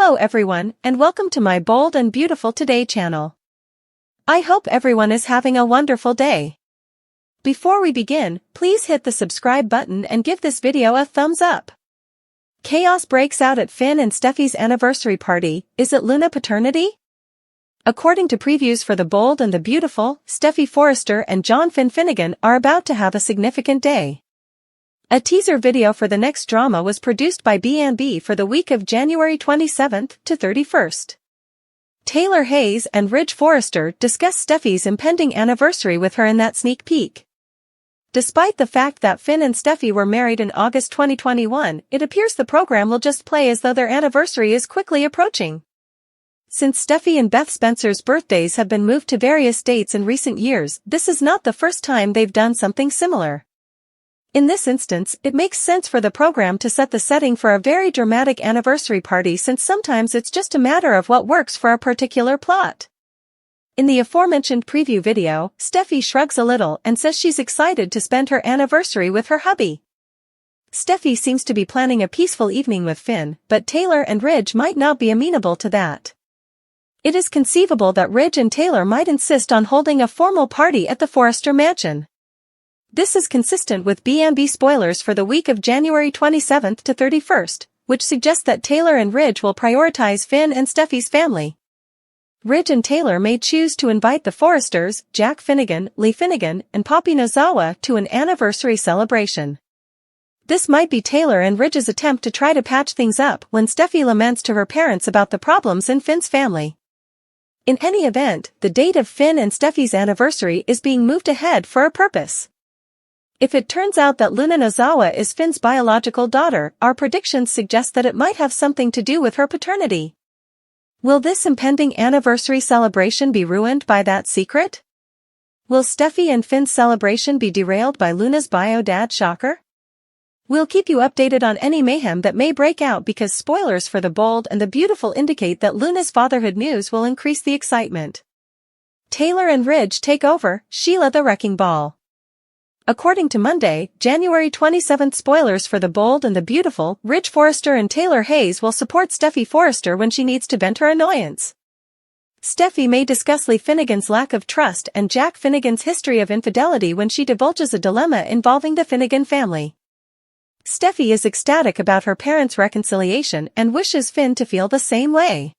Hello everyone, and welcome to my Bold and Beautiful Today channel. I hope everyone is having a wonderful day. Before we begin, please hit the subscribe button and give this video a thumbs up. Chaos breaks out at Finn and Steffy's anniversary party. Is it Luna paternity? According to previews for The Bold and the Beautiful, Steffy Forrester and John Finnegan are about to have a significant day. A teaser video for the next drama was produced by B&B for the week of January 27th to 31st. Taylor Hayes and Ridge Forrester discuss Steffy's impending anniversary with her in that sneak peek. Despite the fact that Finn and Steffy were married in August 2021, it appears the program will just play as though their anniversary is quickly approaching. Since Steffy and Beth Spencer's birthdays have been moved to various dates in recent years, this is not the first time they've done something similar. In this instance, it makes sense for the program to set the setting for a very dramatic anniversary party, since sometimes it's just a matter of what works for a particular plot. In the aforementioned preview video, Steffy shrugs a little and says she's excited to spend her anniversary with her hubby. Steffy seems to be planning a peaceful evening with Finn, but Taylor and Ridge might not be amenable to that. It is conceivable that Ridge and Taylor might insist on holding a formal party at the Forrester mansion. This is consistent with B&B spoilers for the week of January 27th to 31st, which suggests that Taylor and Ridge will prioritize Finn and Steffy's family. Ridge and Taylor may choose to invite the Forresters, Jack Finnegan, Lee Finnegan, and Poppy Nozawa to an anniversary celebration. This might be Taylor and Ridge's attempt to try to patch things up when Steffy laments to her parents about the problems in Finn's family. In any event, the date of Finn and Steffy's anniversary is being moved ahead for a purpose. If it turns out that Luna Nozawa is Finn's biological daughter, our predictions suggest that it might have something to do with her paternity. Will this impending anniversary celebration be ruined by that secret? Will Steffy and Finn's celebration be derailed by Luna's bio dad shocker? We'll keep you updated on any mayhem that may break out, because spoilers for The Bold and the Beautiful indicate that Luna's fatherhood news will increase the excitement. Taylor and Ridge take over, Sheila the Wrecking Ball. According to Monday, January 27th spoilers for The Bold and the Beautiful, Ridge Forrester and Taylor Hayes will support Steffy Forrester when she needs to vent her annoyance. Steffy may discuss Lee Finnegan's lack of trust and Jack Finnegan's history of infidelity when she divulges a dilemma involving the Finnegan family. Steffy is ecstatic about her parents' reconciliation and wishes Finn to feel the same way.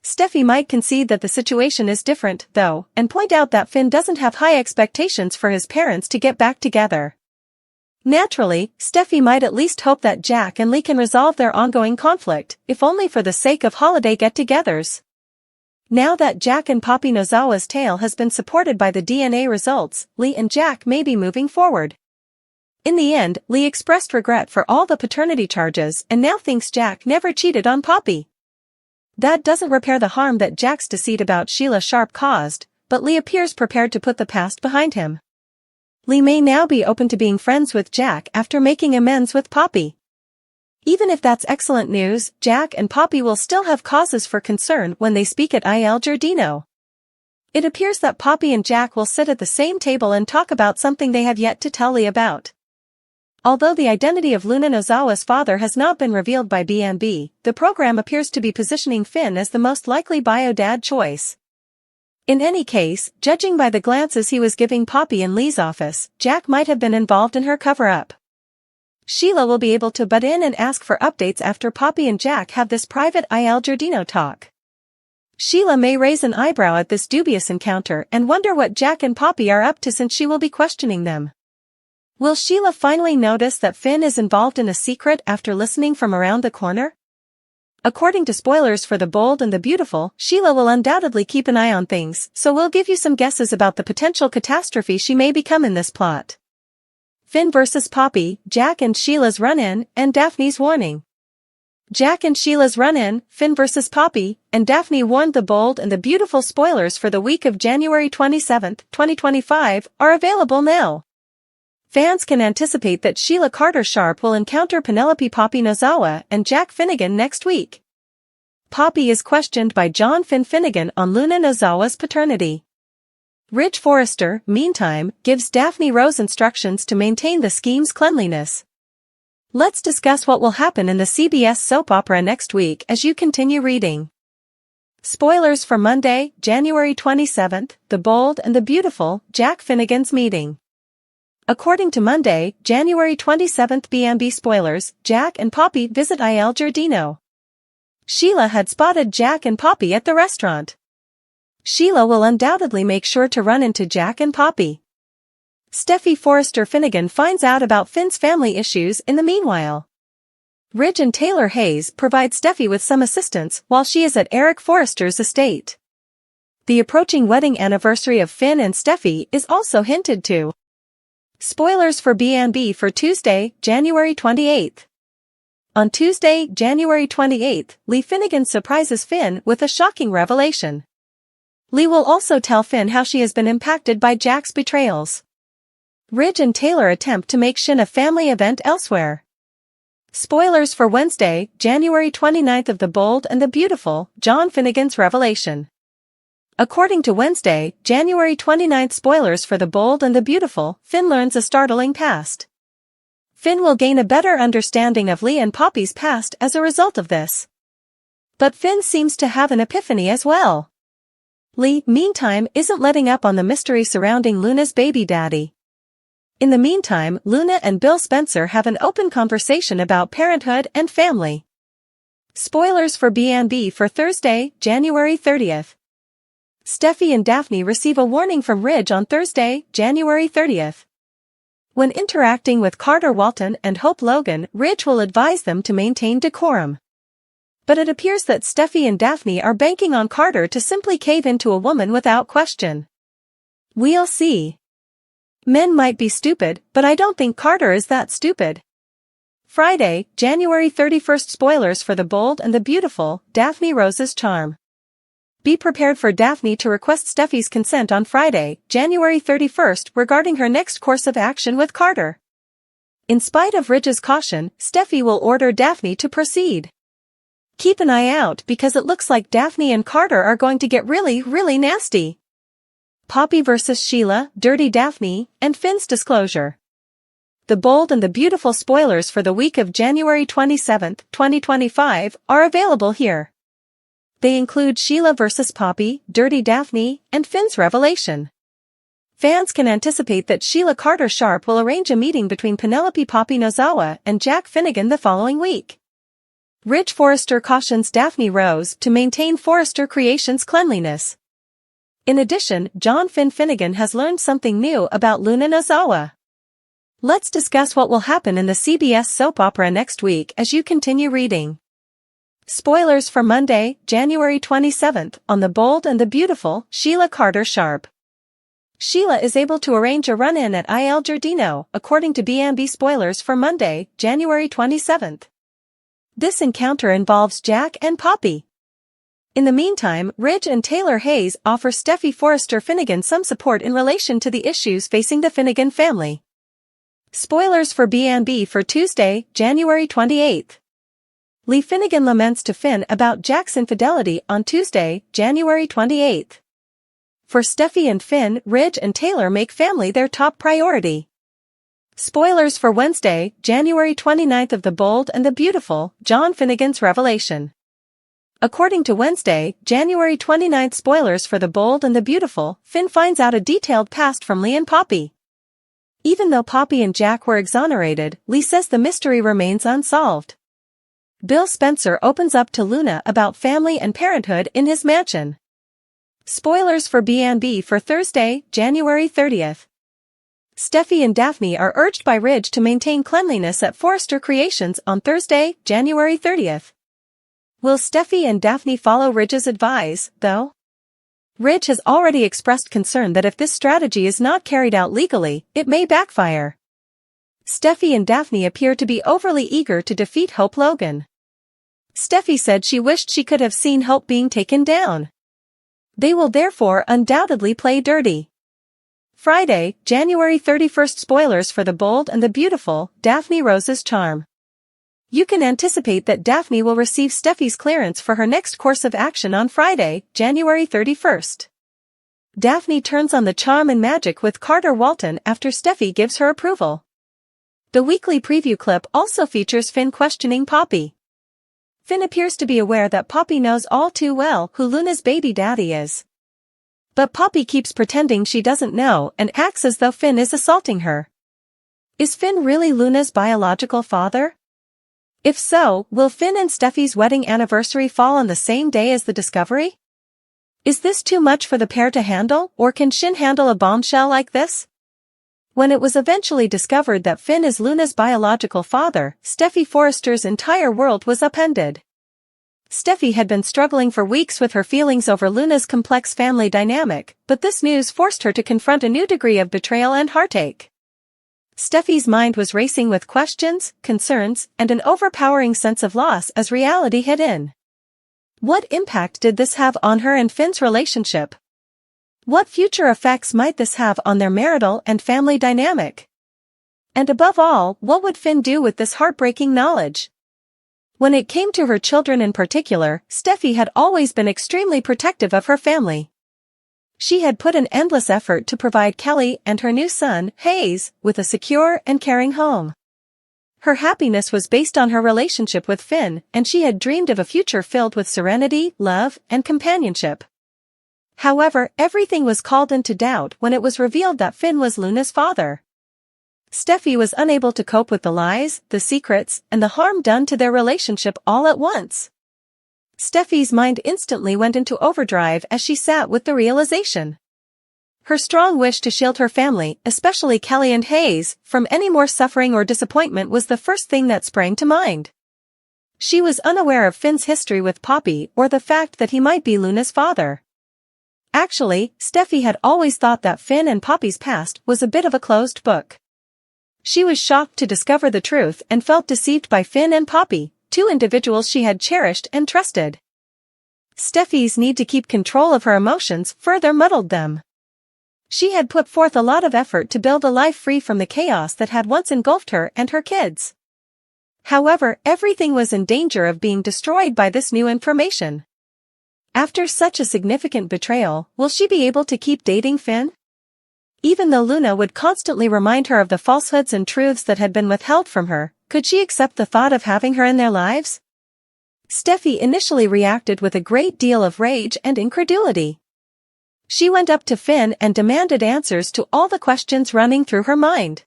Steffy might concede that the situation is different, though, and point out that Finn doesn't have high expectations for his parents to get back together. Naturally, Steffy might at least hope that Jack and Lee can resolve their ongoing conflict, if only for the sake of holiday get-togethers. Now that Jack and Poppy Nozawa's tale has been supported by the DNA results, Lee and Jack may be moving forward. In the end, Lee expressed regret for all the paternity charges and now thinks Jack never cheated on Poppy. That doesn't repair the harm that Jack's deceit about Sheila Sharp caused, but Lee appears prepared to put the past behind him. Lee may now be open to being friends with Jack after making amends with Poppy. Even if that's excellent news, Jack and Poppy will still have causes for concern when they speak at Il Giardino. It appears that Poppy and Jack will sit at the same table and talk about something they have yet to tell Lee about. Although the identity of Luna Nozawa's father has not been revealed by B&B, the program appears to be positioning Finn as the most likely bio dad choice. In any case, judging by the glances he was giving Poppy in Lee's office, Jack might have been involved in her cover-up. Sheila will be able to butt in and ask for updates after Poppy and Jack have this private Il Giardino talk. Sheila may raise an eyebrow at this dubious encounter and wonder what Jack and Poppy are up to, since she will be questioning them. Will Sheila finally notice that Finn is involved in a secret after listening from around the corner? According to spoilers for The Bold and the Beautiful, Sheila will undoubtedly keep an eye on things, so we'll give you some guesses about the potential catastrophe she may become in this plot. Finn vs. Poppy, Jack and Sheila's run-in, and Daphne's warning. Jack and Sheila's run-in, Finn vs. Poppy, and Daphne warned The Bold and the Beautiful spoilers for the week of January 27th, 2025, are available now. Fans can anticipate that Sheila Carter Sharp will encounter Penelope Poppy Nozawa and Jack Finnegan next week. Poppy is questioned by John Finnegan on Luna Nozawa's paternity. Ridge Forrester, meantime, gives Daphne Rose instructions to maintain the scheme's cleanliness. Let's discuss what will happen in the CBS soap opera next week as you continue reading. Spoilers for Monday, January 27th, The Bold and the Beautiful, Jack Finnegan's meeting. According to Monday, January 27th BMB spoilers, Jack and Poppy visit Il Giardino. Sheila had spotted Jack and Poppy at the restaurant. Sheila will undoubtedly make sure to run into Jack and Poppy. Steffy Forrester Finnegan finds out about Finn's family issues in the meanwhile. Ridge and Taylor Hayes provide Steffy with some assistance while she is at Eric Forrester's estate. The approaching wedding anniversary of Finn and Steffy is also hinted to. Spoilers for B&B for Tuesday, January 28th. On Tuesday, January 28th, Lee Finnegan surprises Finn with a shocking revelation. Lee will also tell Finn how she has been impacted by Jack's betrayals. Ridge and Taylor attempt to make Shin a family event elsewhere. Spoilers for Wednesday, January 29th of The Bold and the Beautiful, John Finnegan's revelation. According to Wednesday, January 29th spoilers for The Bold and the Beautiful, Finn learns a startling past. Finn will gain a better understanding of Lee and Poppy's past as a result of this. But Finn seems to have an epiphany as well. Lee, meantime, isn't letting up on the mystery surrounding Luna's baby daddy. In the meantime, Luna and Bill Spencer have an open conversation about parenthood and family. Spoilers for B&B for Thursday, January 30th. Steffy and Daphne receive a warning from Ridge on Thursday, January 30th. When interacting with Carter Walton and Hope Logan, Ridge will advise them to maintain decorum. But it appears that Steffy and Daphne are banking on Carter to simply cave into a woman without question. We'll see. Men might be stupid, but I don't think Carter is that stupid. Friday, January 31st spoilers for The Bold and the Beautiful, Daphne Rose's charm. Be prepared for Daphne to request Steffy's consent on Friday, January 31st regarding her next course of action with Carter. In spite of Ridge's caution, Steffy will order Daphne to proceed. Keep an eye out because it looks like Daphne and Carter are going to get really nasty. Poppy vs. Sheila, Dirty Daphne, and Finn's disclosure. The Bold and the Beautiful spoilers for the week of January 27, 2025, are available here. They include Sheila vs. Poppy, Dirty Daphne, and Finn's revelation. Fans can anticipate that Sheila Carter Sharp will arrange a meeting between Penelope Poppy Nozawa and Jack Finnegan the following week. Ridge Forrester cautions Daphne Rose to maintain Forrester Creations' cleanliness. In addition, John Finnegan has learned something new about Luna Nozawa. Let's discuss what will happen in the CBS soap opera next week as you continue reading. Spoilers for Monday, January 27th, on The Bold and the Beautiful, Sheila Carter Sharp. Sheila is able to arrange a run-in at Il Giardino, according to B&B spoilers for Monday, January 27th. This encounter involves Jack and Poppy. In the meantime, Ridge and Taylor Hayes offer Steffy Forrester Finnegan some support in relation to the issues facing the Finnegan family. Spoilers for B&B for Tuesday, January 28th. Lee Finnegan laments to Finn about Jack's infidelity on Tuesday, January 28th. For Steffy and Finn, Ridge and Taylor make family their top priority. Spoilers for Wednesday, January 29th of The Bold and the Beautiful, John Finnegan's revelation. According to Wednesday, January 29th spoilers for The Bold and the Beautiful, Finn finds out a detailed past from Lee and Poppy. Even though Poppy and Jack were exonerated, Lee says the mystery remains unsolved. Bill Spencer opens up to Luna about family and parenthood in his mansion. Spoilers for B&B for Thursday, January 30th. Steffy and Daphne are urged by Ridge to maintain cleanliness at Forrester Creations on Thursday, January 30th. Will Steffy and Daphne follow Ridge's advice, though? Ridge has already expressed concern that if this strategy is not carried out legally, it may backfire. Steffy and Daphne appear to be overly eager to defeat Hope Logan. Steffy said she wished she could have seen Hope being taken down. They will therefore undoubtedly play dirty. Friday, January 31st spoilers for The Bold and the Beautiful, Daphne Rose's charm. You can anticipate that Daphne will receive Steffy's clearance for her next course of action on Friday, January 31st. Daphne turns on the charm and magic with Carter Walton after Steffy gives her approval. The weekly preview clip also features Finn questioning Poppy. Finn appears to be aware that Poppy knows all too well who Luna's baby daddy is. But Poppy keeps pretending she doesn't know and acts as though Finn is assaulting her. Is Finn really Luna's biological father? If so, will Finn and Steffy's wedding anniversary fall on the same day as the discovery? Is this too much for the pair to handle, or can Shin handle a bombshell like this? When it was eventually discovered that Finn is Luna's biological father, Steffy Forrester's entire world was upended. Steffy had been struggling for weeks with her feelings over Luna's complex family dynamic, but this news forced her to confront a new degree of betrayal and heartache. Steffy's mind was racing with questions, concerns, and an overpowering sense of loss as reality hit in. What impact did this have on her and Finn's relationship? What future effects might this have on their marital and family dynamic? And above all, what would Finn do with this heartbreaking knowledge? When it came to her children in particular, Steffy had always been extremely protective of her family. She had put an endless effort to provide Kelly and her new son, Hayes, with a secure and caring home. Her happiness was based on her relationship with Finn, and she had dreamed of a future filled with serenity, love, and companionship. However, everything was called into doubt when it was revealed that Finn was Luna's father. Steffy was unable to cope with the lies, the secrets, and the harm done to their relationship all at once. Steffy's mind instantly went into overdrive as she sat with the realization. Her strong wish to shield her family, especially Kelly and Hayes, from any more suffering or disappointment was the first thing that sprang to mind. She was unaware of Finn's history with Poppy or the fact that he might be Luna's father. Actually, Steffy had always thought that Finn and Poppy's past was a bit of a closed book. She was shocked to discover the truth and felt deceived by Finn and Poppy, two individuals she had cherished and trusted. Steffy's need to keep control of her emotions further muddled them. She had put forth a lot of effort to build a life free from the chaos that had once engulfed her and her kids. However, everything was in danger of being destroyed by this new information. After such a significant betrayal, will she be able to keep dating Finn? Even though Luna would constantly remind her of the falsehoods and truths that had been withheld from her, could she accept the thought of having her in their lives? Steffy initially reacted with a great deal of rage and incredulity. She went up to Finn and demanded answers to all the questions running through her mind.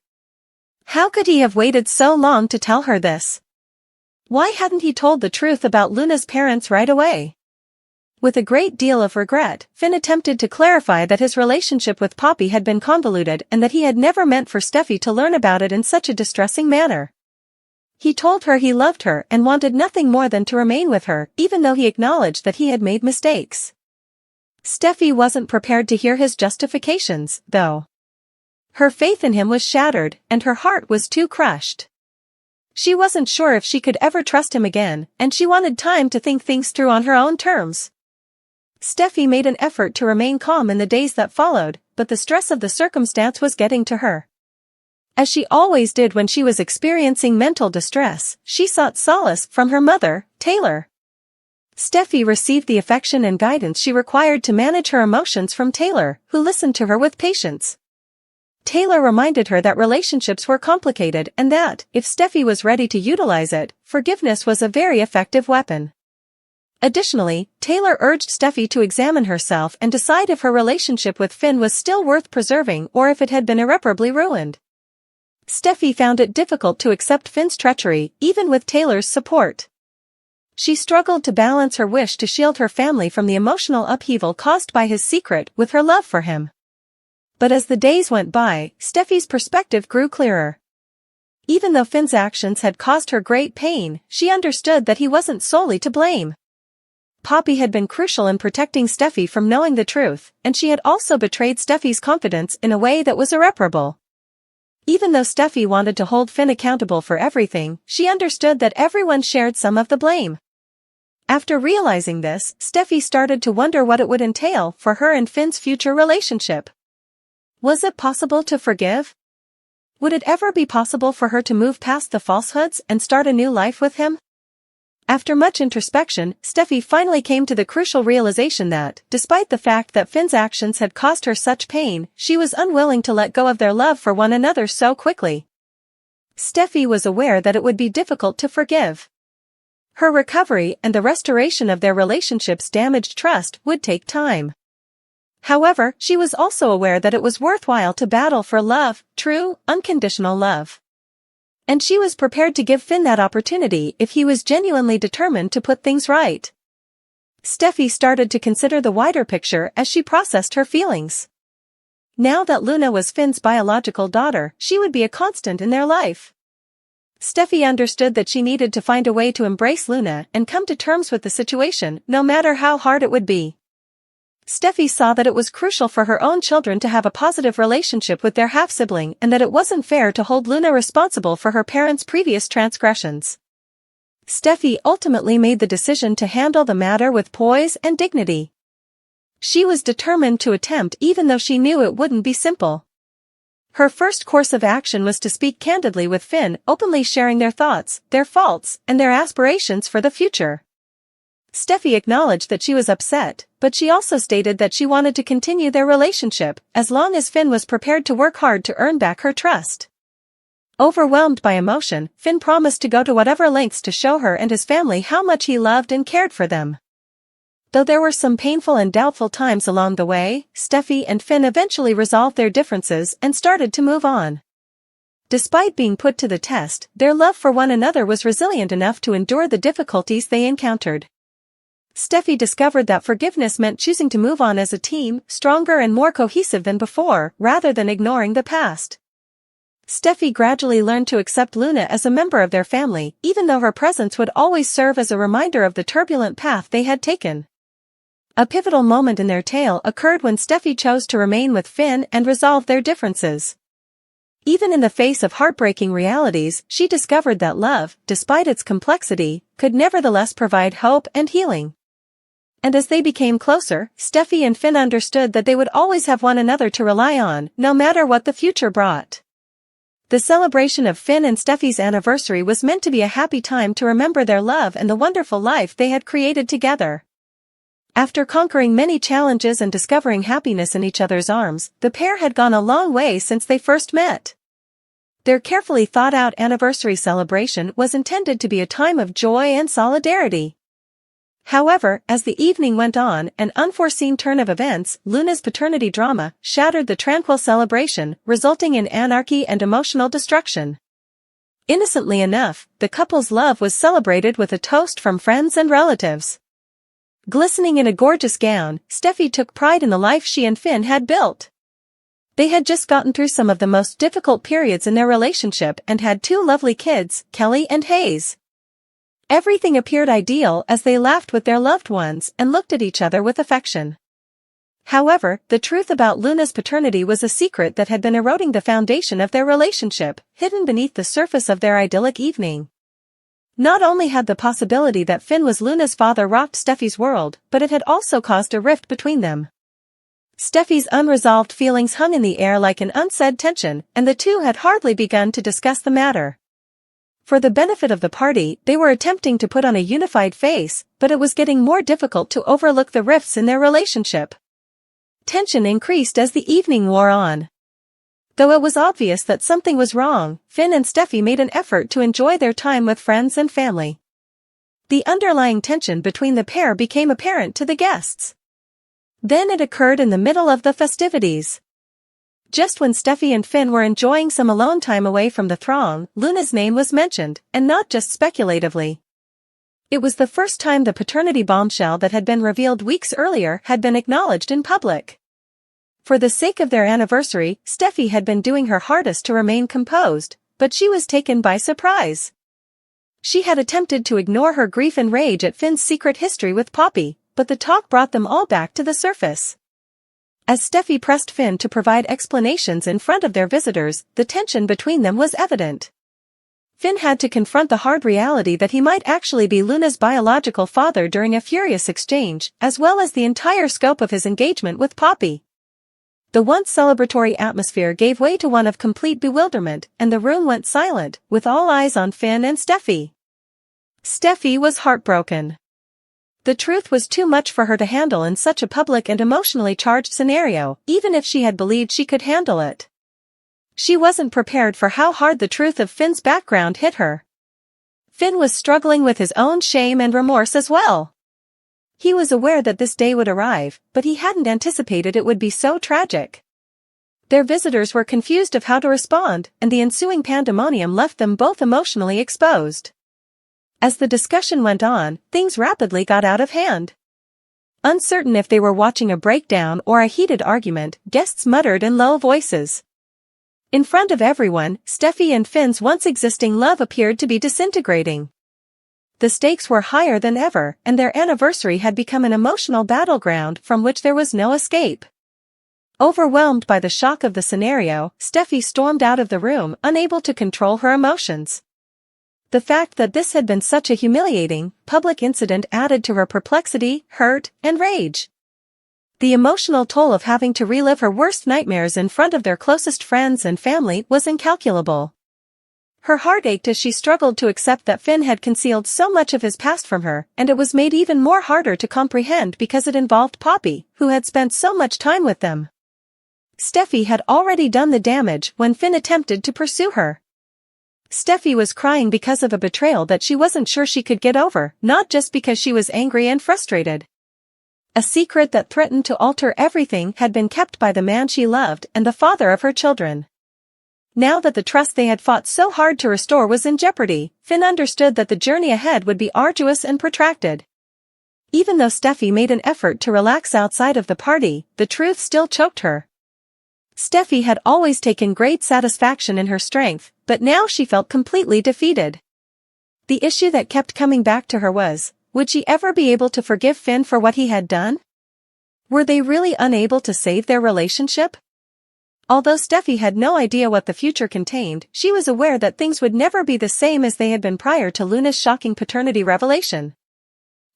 How could he have waited so long to tell her this? Why hadn't he told the truth about Luna's parents right away? With a great deal of regret, Finn attempted to clarify that his relationship with Poppy had been convoluted and that he had never meant for Steffy to learn about it in such a distressing manner. He told her he loved her and wanted nothing more than to remain with her, even though he acknowledged that he had made mistakes. Steffy wasn't prepared to hear his justifications, though. Her faith in him was shattered, and her heart was too crushed. She wasn't sure if she could ever trust him again, and she wanted time to think things through on her own terms. Steffy made an effort to remain calm in the days that followed, but the stress of the circumstance was getting to her. As she always did when she was experiencing mental distress, she sought solace from her mother, Taylor. Steffy received the affection and guidance she required to manage her emotions from Taylor, who listened to her with patience. Taylor reminded her that relationships were complicated and that, if Steffy was ready to utilize it, forgiveness was a very effective weapon. Additionally, Taylor urged Steffy to examine herself and decide if her relationship with Finn was still worth preserving or if it had been irreparably ruined. Steffy found it difficult to accept Finn's treachery, even with Taylor's support. She struggled to balance her wish to shield her family from the emotional upheaval caused by his secret with her love for him. But as the days went by, Steffy's perspective grew clearer. Even though Finn's actions had caused her great pain, she understood that he wasn't solely to blame. Poppy had been crucial in protecting Steffy from knowing the truth, and she had also betrayed Steffy's confidence in a way that was irreparable. Even though Steffy wanted to hold Finn accountable for everything, she understood that everyone shared some of the blame. After realizing this, Steffy started to wonder what it would entail for her and Finn's future relationship. Was it possible to forgive? Would it ever be possible for her to move past the falsehoods and start a new life with him? After much introspection, Steffy finally came to the crucial realization that, despite the fact that Finn's actions had caused her such pain, she was unwilling to let go of their love for one another so quickly. Steffy was aware that it would be difficult to forgive. Her recovery and the restoration of their relationship's damaged trust would take time. However, she was also aware that it was worthwhile to battle for love, true, unconditional love. And she was prepared to give Finn that opportunity if he was genuinely determined to put things right. Steffy started to consider the wider picture as she processed her feelings. Now that Luna was Finn's biological daughter, she would be a constant in their life. Steffy understood that she needed to find a way to embrace Luna and come to terms with the situation, no matter how hard it would be. Steffy saw that it was crucial for her own children to have a positive relationship with their half-sibling and that it wasn't fair to hold Luna responsible for her parents' previous transgressions. Steffy ultimately made the decision to handle the matter with poise and dignity. She was determined to attempt even though she knew it wouldn't be simple. Her first course of action was to speak candidly with Finn, openly sharing their thoughts, their faults, and their aspirations for the future. Steffy acknowledged that she was upset, but she also stated that she wanted to continue their relationship, as long as Finn was prepared to work hard to earn back her trust. Overwhelmed by emotion, Finn promised to go to whatever lengths to show her and his family how much he loved and cared for them. Though there were some painful and doubtful times along the way, Steffy and Finn eventually resolved their differences and started to move on. Despite being put to the test, their love for one another was resilient enough to endure the difficulties they encountered. Steffy discovered that forgiveness meant choosing to move on as a team, stronger and more cohesive than before, rather than ignoring the past. Steffy gradually learned to accept Luna as a member of their family, even though her presence would always serve as a reminder of the turbulent path they had taken. A pivotal moment in their tale occurred when Steffy chose to remain with Finn and resolve their differences. Even in the face of heartbreaking realities, she discovered that love, despite its complexity, could nevertheless provide hope and healing. And as they became closer, Steffy and Finn understood that they would always have one another to rely on, no matter what the future brought. The celebration of Finn and Steffy's anniversary was meant to be a happy time to remember their love and the wonderful life they had created together. After conquering many challenges and discovering happiness in each other's arms, the pair had gone a long way since they first met. Their carefully thought-out anniversary celebration was intended to be a time of joy and solidarity. However, as the evening went on, an unforeseen turn of events, Luna's paternity drama, shattered the tranquil celebration, resulting in anarchy and emotional destruction. Innocently enough, the couple's love was celebrated with a toast from friends and relatives. Glistening in a gorgeous gown, Steffy took pride in the life she and Finn had built. They had just gotten through some of the most difficult periods in their relationship and had two lovely kids, Kelly and Hayes. Everything appeared ideal as they laughed with their loved ones and looked at each other with affection. However, the truth about Luna's paternity was a secret that had been eroding the foundation of their relationship, hidden beneath the surface of their idyllic evening. Not only had the possibility that Finn was Luna's father rocked Steffy's world, but it had also caused a rift between them. Steffy's unresolved feelings hung in the air like an unsaid tension, and the two had hardly begun to discuss the matter. For the benefit of the party, they were attempting to put on a unified face, but it was getting more difficult to overlook the rifts in their relationship. Tension increased as the evening wore on. Though it was obvious that something was wrong, Finn and Steffy made an effort to enjoy their time with friends and family. The underlying tension between the pair became apparent to the guests. Then it occurred in the middle of the festivities. Just when Steffy and Finn were enjoying some alone time away from the throng, Luna's name was mentioned, and not just speculatively. It was the first time the paternity bombshell that had been revealed weeks earlier had been acknowledged in public. For the sake of their anniversary, Steffy had been doing her hardest to remain composed, but she was taken by surprise. She had attempted to ignore her grief and rage at Finn's secret history with Poppy, but the talk brought them all back to the surface. As Steffy pressed Finn to provide explanations in front of their visitors, the tension between them was evident. Finn had to confront the hard reality that he might actually be Luna's biological father during a furious exchange, as well as the entire scope of his engagement with Poppy. The once celebratory atmosphere gave way to one of complete bewilderment, and the room went silent, with all eyes on Finn and Steffy. Steffy was heartbroken. The truth was too much for her to handle in such a public and emotionally charged scenario, even if she had believed she could handle it. She wasn't prepared for how hard the truth of Finn's background hit her. Finn was struggling with his own shame and remorse as well. He was aware that this day would arrive, but he hadn't anticipated it would be so tragic. Their visitors were confused of how to respond, and the ensuing pandemonium left them both emotionally exposed. As the discussion went on, things rapidly got out of hand. Uncertain if they were watching a breakdown or a heated argument, guests muttered in low voices. In front of everyone, Steffy and Finn's once existing love appeared to be disintegrating. The stakes were higher than ever, and their anniversary had become an emotional battleground from which there was no escape. Overwhelmed by the shock of the scenario, Steffy stormed out of the room, unable to control her emotions. The fact that this had been such a humiliating, public incident added to her perplexity, hurt, and rage. The emotional toll of having to relive her worst nightmares in front of their closest friends and family was incalculable. Her heart ached as she struggled to accept that Finn had concealed so much of his past from her, and it was made even more harder to comprehend because it involved Poppy, who had spent so much time with them. Steffy had already done the damage when Finn attempted to pursue her. Steffy was crying because of a betrayal that she wasn't sure she could get over, not just because she was angry and frustrated. A secret that threatened to alter everything had been kept by the man she loved and the father of her children. Now that the trust they had fought so hard to restore was in jeopardy, Finn understood that the journey ahead would be arduous and protracted. Even though Steffy made an effort to relax outside of the party, the truth still choked her. Steffy had always taken great satisfaction in her strength, but now she felt completely defeated. The issue that kept coming back to her was, would she ever be able to forgive Finn for what he had done? Were they really unable to save their relationship? Although Steffy had no idea what the future contained, she was aware that things would never be the same as they had been prior to Luna's shocking paternity revelation.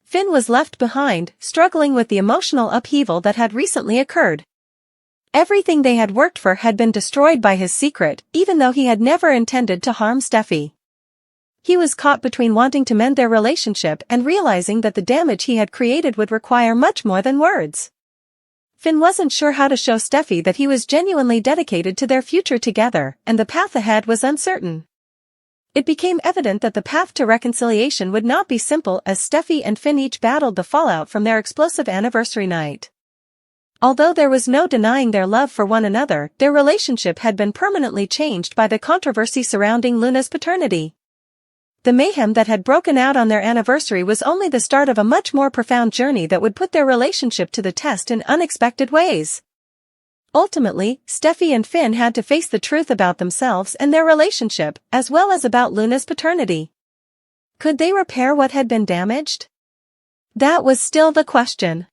Finn was left behind, struggling with the emotional upheaval that had recently occurred. Everything they had worked for had been destroyed by his secret, even though he had never intended to harm Steffy. He was caught between wanting to mend their relationship and realizing that the damage he had created would require much more than words. Finn wasn't sure how to show Steffy that he was genuinely dedicated to their future together, and the path ahead was uncertain. It became evident that the path to reconciliation would not be simple as Steffy and Finn each battled the fallout from their explosive anniversary night. Although there was no denying their love for one another, their relationship had been permanently changed by the controversy surrounding Luna's paternity. The mayhem that had broken out on their anniversary was only the start of a much more profound journey that would put their relationship to the test in unexpected ways. Ultimately, Steffy and Finn had to face the truth about themselves and their relationship, as well as about Luna's paternity. Could they repair what had been damaged? That was still the question.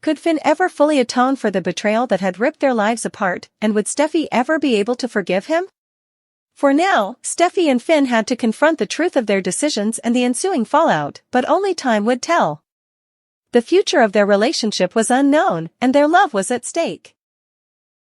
Could Finn ever fully atone for the betrayal that had ripped their lives apart, and would Steffy ever be able to forgive him? For now, Steffy and Finn had to confront the truth of their decisions and the ensuing fallout, but only time would tell. The future of their relationship was unknown, and their love was at stake.